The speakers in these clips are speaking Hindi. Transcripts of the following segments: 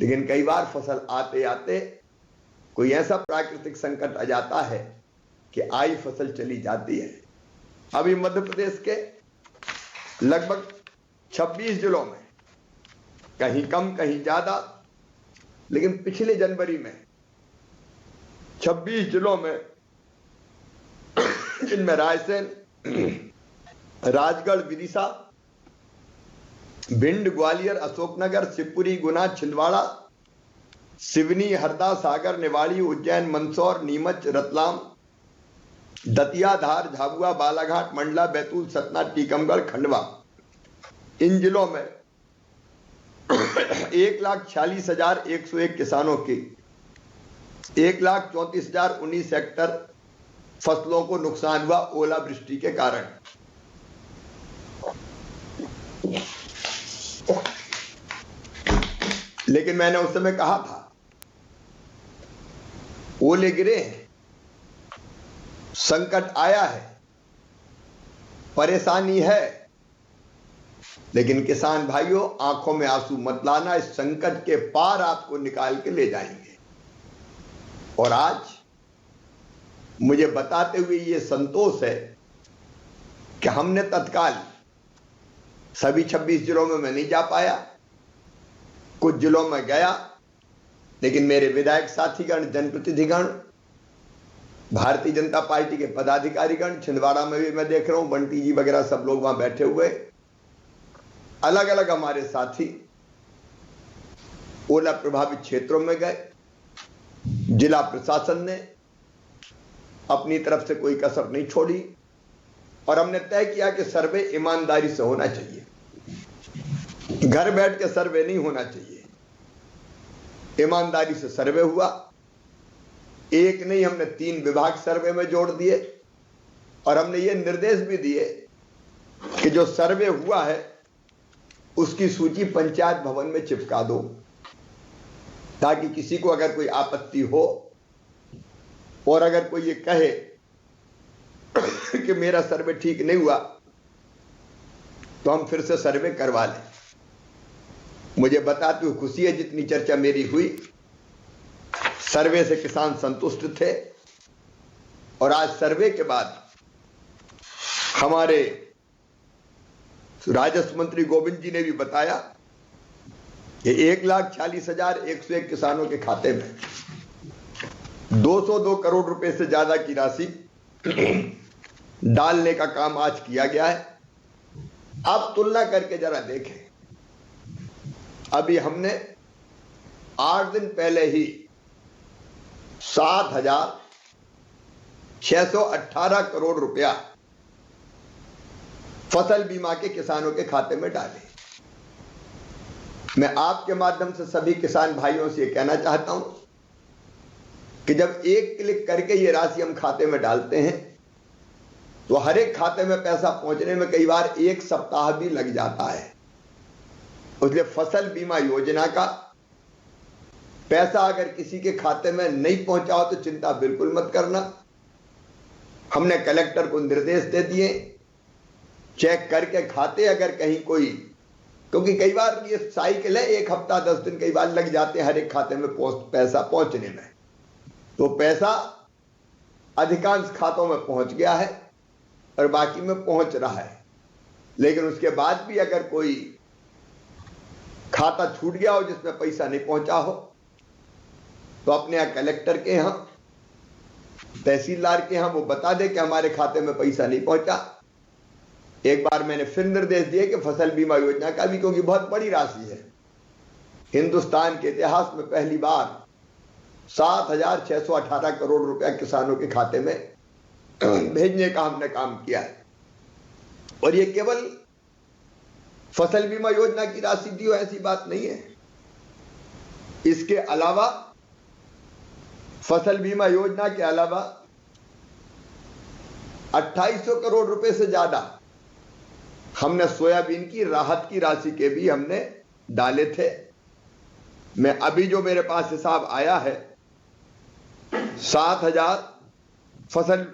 लेकिन कई बार फसल आते आते कोई ऐसा प्राकृतिक संकट आ जाता है कि आई फसल चली जाती है। अभी मध्य प्रदेश के लगभग 26 जिलों में, कहीं कम कहीं ज्यादा, लेकिन पिछले जनवरी में 26 जिलों में, जिनमें रायसेन, राजगढ़, विदिशा, भिंड, ग्वालियर, अशोकनगर, शिवपुरी, गुना, छिंदवाड़ा, सिवनी, हरदा, सागर, निवाड़ी, उज्जैन, मंदसौर, नीमच, रतलाम, दतिया, धार, झाबुआ, बालाघाट, मंडला, बैतूल, सतना, टीकमगढ़, खंडवा, इन जिलों में 1,46,101 किसानों की 1,34,019 हेक्टर फसलों को नुकसान हुआ ओलावृष्टि के कारण। लेकिन मैंने उस समय कहा था, ओले गिरे हैं, संकट आया है, परेशानी है, लेकिन किसान भाइयों आंखों में आंसू मत लाना, इस संकट के पार आपको निकाल के ले जाएंगे। और आज मुझे बताते हुए ये संतोष है कि हमने तत्काल, सभी 26 जिलों में मैं नहीं जा पाया, कुछ जिलों में गया, लेकिन मेरे विधायक साथीगण, जनप्रतिनिधिगण, भारतीय जनता पार्टी के पदाधिकारीगण, छिंदवाड़ा में भी मैं देख रहा हूं बंटी जी वगैरह सब लोग वहां बैठे हुए, अलग अलग हमारे साथी ओला प्रभावित क्षेत्रों में गए। जिला प्रशासन ने अपनी तरफ से कोई कसर नहीं छोड़ी और हमने तय किया कि सर्वे ईमानदारी से होना चाहिए, घर बैठ के सर्वे नहीं होना चाहिए। ईमानदारी से सर्वे हुआ, एक नहीं हमने 3 विभाग सर्वे में जोड़ दिए और हमने ये निर्देश भी दिए कि जो सर्वे हुआ है उसकी सूची पंचायत भवन में चिपका दो, ताकि किसी को अगर कोई आपत्ति हो और अगर कोई ये कहे कि मेरा सर्वे ठीक नहीं हुआ तो हम फिर से सर्वे करवा लें। मुझे बताते हुए खुशी है, जितनी चर्चा मेरी हुई, सर्वे से किसान संतुष्ट थे और आज सर्वे के बाद हमारे राजस्व मंत्री गोविंद जी ने भी बताया कि 1,46,101 किसानों के खाते में 202 करोड़ रुपए से ज्यादा की राशि डालने का काम आज किया गया है। अब तुलना करके जरा देखें, अभी हमने 8 दिन पहले ही 7,618 करोड़ रुपया फसल बीमा के किसानों के खाते में डाले। मैं आपके माध्यम से सभी किसान भाइयों से कहना चाहता हूं कि जब एक क्लिक करके ये राशि हम खाते में डालते हैं तो हर एक खाते में पैसा पहुंचने में कई बार 1 सप्ताह भी लग जाता है। इसलिए फसल बीमा योजना का पैसा अगर किसी के खाते में नहीं पहुंचा हो तो चिंता बिल्कुल मत करना। हमने कलेक्टर को निर्देश दे दिए, चेक करके खाते अगर कहीं कोई, क्योंकि कई बार ये साइकिल है, 1 हफ्ता 10 दिन कई बार लग जाते हैं हर एक खाते में पैसा पहुंचने में, तो पैसा अधिकांश खातों में पहुंच गया है और बाकी में पहुंच रहा है। लेकिन उसके बाद भी अगर कोई खाता छूट गया हो जिसमें पैसा नहीं पहुंचा हो तो अपने यहाँ कलेक्टर के यहाँ, तहसीलदार के यहाँ वो बता दे कि हमारे खाते में पैसा नहीं पहुंचा। एक बार मैंने फिर निर्देश दिए कि फसल बीमा योजना का भी, क्योंकि बहुत बड़ी राशि है, हिंदुस्तान के इतिहास में पहली बार 7,618 करोड़ रुपया किसानों के खाते में भेजने का हमने काम किया है। और ये केवल फसल बीमा योजना की राशि दी हो ऐसी बात नहीं है, इसके अलावा फसल बीमा योजना के अलावा 2800 करोड़ रुपए से ज्यादा हमने सोयाबीन की राहत की राशि के भी हमने डाले थे। मैं अभी जो मेरे पास हिसाब आया है 7,000 फसल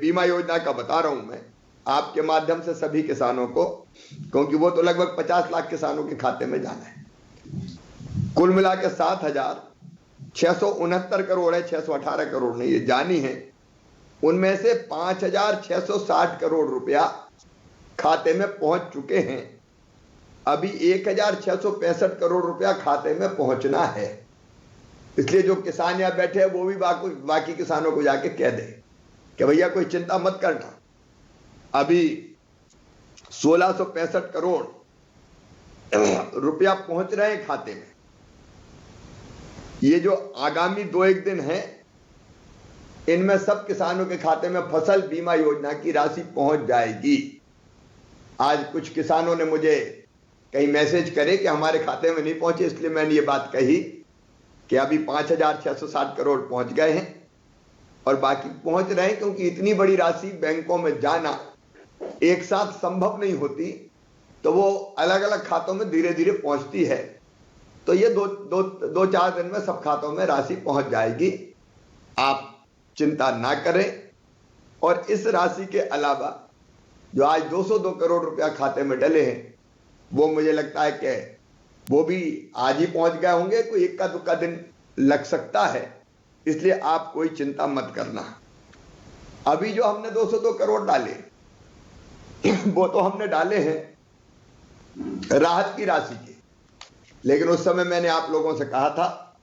बीमा योजना का बता रहा हूं मैं आपके माध्यम से सभी किसानों को, क्योंकि वो तो लगभग 50 लाख किसानों के खाते में जाना है। कुल मिला के 7,669 करोड़ है, 618 करोड़ नहीं, ये जानी है। उनमें से 5,660 करोड़ रुपया खाते में पहुंच चुके हैं। अभी 1,665 करोड़ रुपया खाते में पहुंचना है। इसलिए जो किसान यहां बैठे हैं वो भी बाकी किसानों को जाके कह दे कि भैया कोई चिंता मत करना, अभी 1,665 करोड़ रुपया पहुंच रहे हैं खाते में। ये जो आगामी 2-1 दिन है, इनमें सब किसानों के खाते में फसल बीमा योजना की राशि पहुंच जाएगी। आज कुछ किसानों ने मुझे कहीं मैसेज करे कि हमारे खाते में नहीं पहुंचे, इसलिए मैंने ये बात कही कि अभी 5,660 करोड़ पहुंच गए हैं और बाकी पहुंच रहे हैं, क्योंकि इतनी बड़ी राशि बैंकों में जाना एक साथ संभव नहीं होती, तो वो अलग अलग खातों में धीरे धीरे पहुंचती है। तो ये 2-4 दिन में सब खातों में राशि पहुंच जाएगी, आप चिंता ना करें। और इस राशि के अलावा जो आज 202 करोड़ रुपया खाते में डले हैं, वो मुझे लगता है कि वो भी आज ही पहुंच गए होंगे, कोई इक्का दुक्का दिन लग सकता है, इसलिए आप कोई चिंता मत करना। अभी जो हमने 202 करोड़ डाले वो तो हमने डाले हैं राहत की राशि के, लेकिन उस समय मैंने आप लोगों से कहा था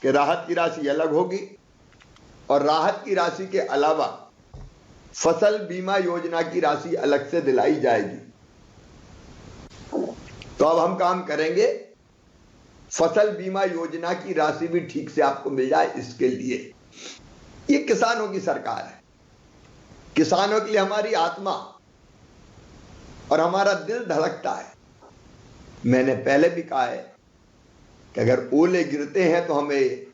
कि राहत की राशि अलग होगी और राहत की राशि के अलावा फसल बीमा योजना की राशि अलग से दिलाई जाएगी। तो अब हम काम करेंगे फसल बीमा योजना की राशि भी ठीक से आपको मिल जाए, इसके लिए। ये किसानों की सरकार है, किसानों के लिए हमारी आत्मा और हमारा दिल धड़कता है। मैंने पहले भी कहा है कि अगर ओले गिरते हैं तो हमें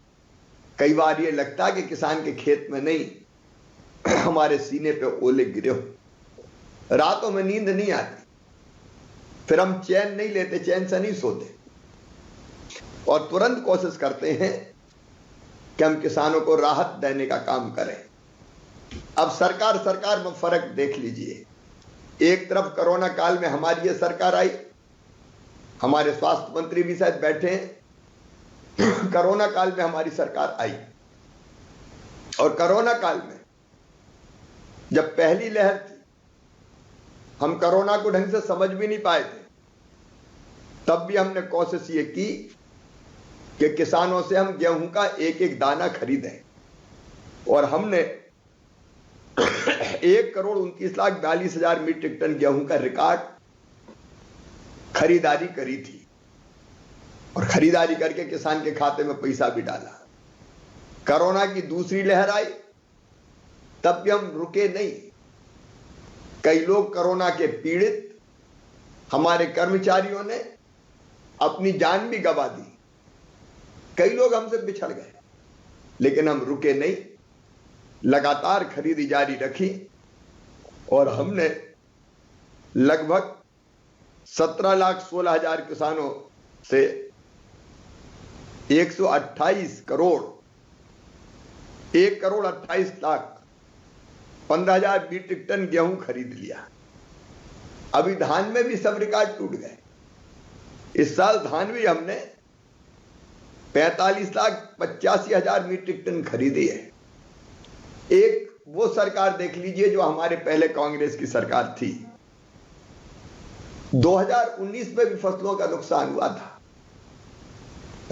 कई बार ये लगता है कि किसान के खेत में नहीं, हमारे सीने पे ओले गिरे हो। रातों में नींद नहीं आती, फिर हम चैन नहीं लेते, चैन से नहीं सोते और तुरंत कोशिश करते हैं कि हम किसानों को राहत देने का काम करें। अब सरकार में फर्क देख लीजिए। एक तरफ कोरोना काल में हमारी ये सरकार आई, हमारे स्वास्थ्य मंत्री भी शायद बैठे हैं। कोरोना काल में हमारी सरकार आई और कोरोना काल में जब पहली लहर थी, हम कोरोना को ढंग से समझ भी नहीं पाए थे, तब भी हमने कोशिश ये की कि किसानों से हम गेहूं का एक एक दाना खरीदें और हमने 1,29,42,000 मीट्रिक टन गेहूं का रिकॉर्ड खरीदारी करी थी और खरीदारी करके किसान के खाते में पैसा भी डाला। कोरोना की दूसरी लहर आई, तब भी हम रुके नहीं। कई लोग कोरोना के पीड़ित, हमारे कर्मचारियों ने अपनी जान भी गंवा दी, कई लोग हमसे बिछड़ गए, लेकिन हम रुके नहीं, लगातार खरीदी जारी रखी और हमने लगभग 17,16,000 किसानों से 128 करोड़ 1,28,15,000 मीट्रिक टन गेहूं खरीद लिया। अभी धान में भी सब रिकॉर्ड टूट गए। इस साल धान भी हमने 45,85,000 मीट्रिक टन खरीदी है। एक वो सरकार देख लीजिए जो हमारे पहले कांग्रेस की सरकार थी। 2019 में भी फसलों का नुकसान हुआ था,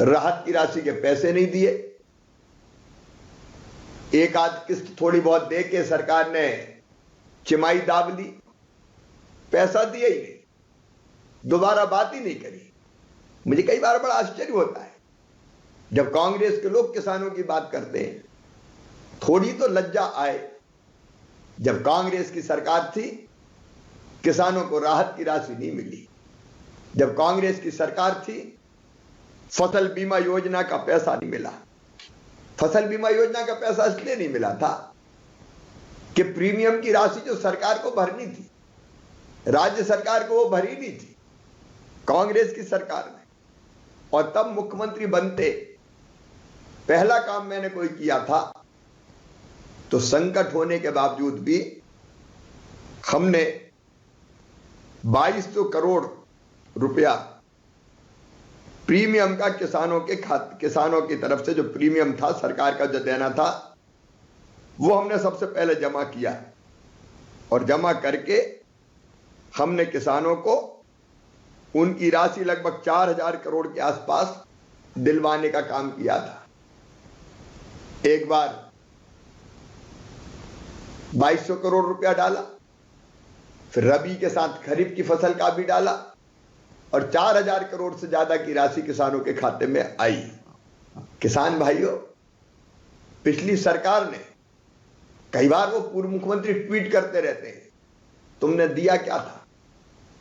राहत की राशि के पैसे नहीं दिए, एक आध किस्त थोड़ी बहुत दे के सरकार ने चिमाई दाब ली, पैसा दिया ही नहीं, दोबारा बात ही नहीं करी। मुझे कई बार बड़ा आश्चर्य होता है जब कांग्रेस के लोग किसानों की बात करते हैं, थोड़ी तो लज्जा आए। जब कांग्रेस की सरकार थी, किसानों को राहत की राशि नहीं मिली। जब कांग्रेस की सरकार थी, फसल बीमा योजना का पैसा नहीं मिला। फसल बीमा योजना का पैसा इसलिए नहीं मिला था कि प्रीमियम की राशि जो सरकार को भरनी थी, राज्य सरकार को वो भरी नहीं थी, कांग्रेस की सरकार ने। और तब मुख्यमंत्री बनते पहला काम मैंने कोई किया था, तो संकट होने के बावजूद भी हमने 2200 करोड़ रुपया प्रीमियम का किसानों की तरफ से जो प्रीमियम था, सरकार का जो देना था, वो हमने सबसे पहले जमा किया और जमा करके हमने किसानों को उनकी राशि लगभग 4,000 करोड़ के आसपास दिलवाने का काम किया था। एक बार 2,200 करोड़ रुपया डाला, फिर रबी के साथ खरीफ की फसल का भी डाला और 4,000 करोड़ से ज्यादा की राशि किसानों के खाते में आई। किसान भाइयों, पिछली सरकार ने, कई बार वो पूर्व मुख्यमंत्री ट्वीट करते रहते हैं, तुमने दिया क्या था?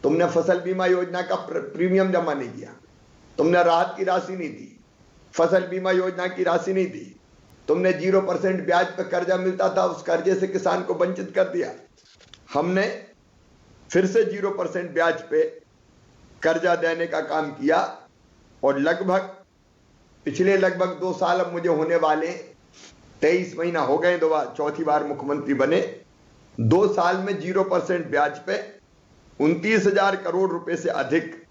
तुमने फसल बीमा योजना का प्रीमियम जमा नहीं किया, तुमने राहत की राशि नहीं दी, फसल बीमा योजना की राशि नहीं दी, तुमने 0% ब्याज पर कर्जा मिलता था, उस कर्जे से किसान को वंचित कर दिया। हमने फिर से 0% ब्याज पे कर्जा देने का काम किया और पिछले लगभग 2 साल, अब मुझे होने वाले 23 महीना हो गए, चौथी बार मुख्यमंत्री बने, 2 साल में 0% ब्याज पे 29,000 करोड़ रुपए से अधिक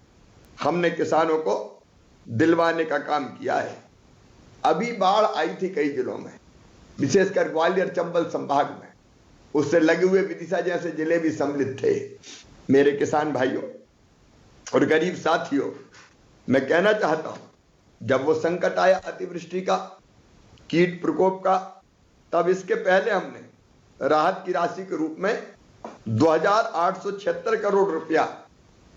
हमने किसानों को दिलवाने का काम किया है। अभी बाढ़ आई थी कई जिलों में, विशेषकर ग्वालियर चंबल संभाग में, उससे लगे हुए विदिशा जैसे जिले भी सम्मिलित थे। मेरे किसान भाइयों और गरीब साथियों, मैं कहना चाहता हूं, जब वो संकट आया अतिवृष्टि का, कीट प्रकोप का, तब इसके पहले हमने राहत की राशि के रूप में 2,876 करोड़ रुपया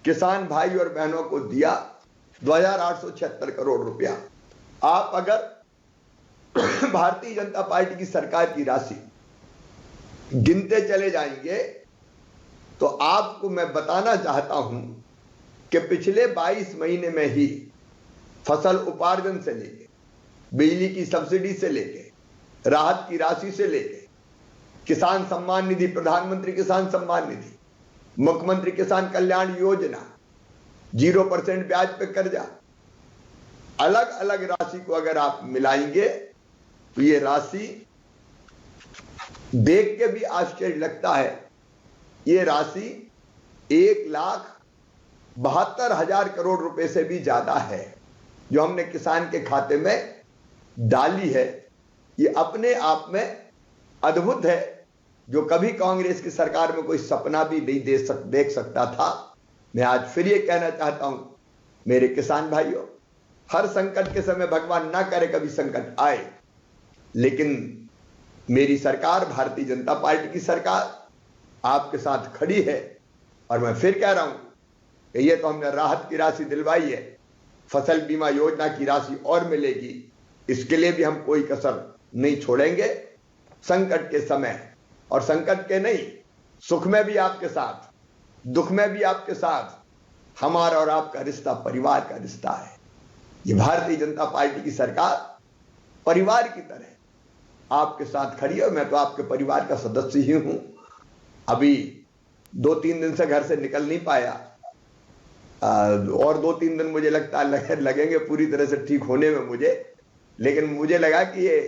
किसान भाई और बहनों को दिया। 2,876 करोड़ रुपया। आप अगर भारतीय जनता पार्टी की सरकार की राशि गिनते चले जाएंगे तो आपको मैं बताना चाहता हूं कि पिछले 22 महीने में ही फसल उपार्जन से लेके, बिजली की सब्सिडी से लेके, राहत की राशि से लेके, किसान सम्मान निधि, प्रधानमंत्री किसान सम्मान निधि, मुख्यमंत्री किसान कल्याण योजना, 0% ब्याज पे कर्जा, अलग अलग राशि को अगर आप मिलाएंगे तो ये राशि देख के भी आश्चर्य लगता है। ये राशि 1,72,000 करोड़ रुपए से भी ज्यादा है जो हमने किसान के खाते में डाली है। ये अपने आप में अद्भुत है, जो कभी कांग्रेस की सरकार में कोई सपना भी नहीं देख सकता था। मैं आज फिर ये कहना चाहता हूं, मेरे किसान भाइयों, हर संकट के समय भगवान ना करे कभी संकट आए, लेकिन मेरी सरकार, भारतीय जनता पार्टी की सरकार आपके साथ खड़ी है। और मैं फिर कह रहा हूं कि ये तो हमने राहत की राशि दिलवाई है, फसल बीमा योजना की राशि और मिलेगी, इसके लिए भी हम कोई कसर नहीं छोड़ेंगे। संकट के समय, और संकट के नहीं, सुख में भी आपके साथ, दुख में भी आपके साथ, हमारा और आपका रिश्ता परिवार का रिश्ता है। ये भारतीय जनता पार्टी की सरकार परिवार की तरह आपके साथ खड़ी है। मैं तो आपके परिवार का सदस्य ही हूं। अभी 2-3 दिन से घर से निकल नहीं पाया, और 2-3 दिन मुझे लगता है लगेंगे पूरी तरह से ठीक होने में मुझे, लेकिन मुझे लगा कि ये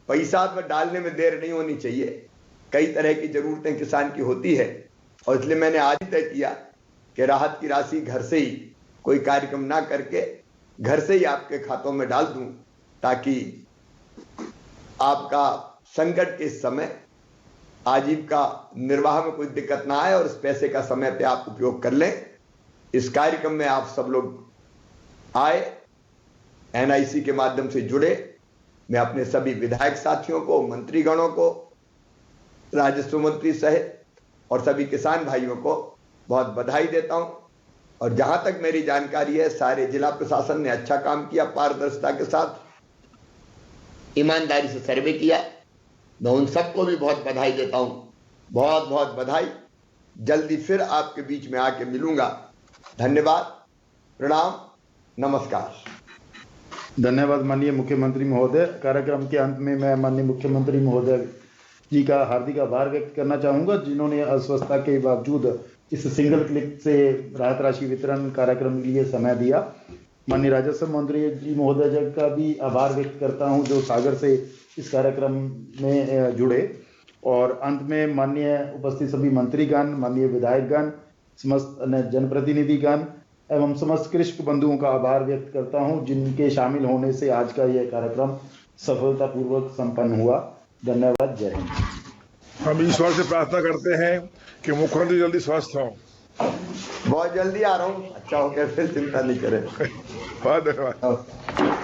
पैसा में डालने में देर नहीं होनी चाहिए। कई तरह की जरूरतें किसान की होती है, और इसलिए मैंने आज तय किया कि राहत की राशि घर से ही, कोई कार्यक्रम ना करके घर से ही आपके खातों में डाल दूं, ताकि आपका संकट के इस समय आजीविका निर्वाह में कोई दिक्कत ना आए और इस पैसे का समय पे आप उपयोग कर लें। इस कार्यक्रम में आप सब लोग आए, एनआईसी के माध्यम से जुड़े। मैं अपने सभी विधायक साथियों को, मंत्रीगणों को, राजस्व मंत्री सहित और सभी किसान भाइयों को बहुत बधाई देता हूं। और जहां तक मेरी जानकारी है, सारे जिला प्रशासन ने अच्छा काम किया, पारदर्शिता के साथ, ईमानदारी से सर्वे किया। मैं उन सबको भी बहुत बधाई देता हूं, बहुत बहुत बधाई। जल्दी फिर आपके बीच में आके मिलूंगा। धन्यवाद, प्रणाम, नमस्कार। धन्यवाद माननीय मुख्यमंत्री महोदय। कार्यक्रम के अंत में मैं माननीय मुख्यमंत्री महोदय जी का हार्दिक आभार व्यक्त करना चाहूँगा, जिन्होंने अस्वस्थता के बावजूद इस सिंगल क्लिक से राहत राशि वितरण कार्यक्रम के लिए समय दिया। माननीय राजस्व मंत्री जी महोदय जी का भी आभार व्यक्त करता हूँ, जो सागर से इस कार्यक्रम में जुड़े। और अंत में माननीय उपस्थित सभी मंत्रीगण, माननीय विधायकगण, समस्त जनप्रतिनिधिगण एवं समस्त कृषक बंधुओं का आभार व्यक्त करता हूं, जिनके शामिल होने से आज का यह कार्यक्रम सफलतापूर्वक संपन्न हुआ। धन्यवाद। जय हिंद। हम ईश्वर से प्रार्थना करते हैं कि मुख्यमंत्री जल्दी स्वस्थ हों। बहुत जल्दी आ रहा हूँ, अच्छा हो गया, फिर चिंता नहीं करें। बहुत धन्यवाद।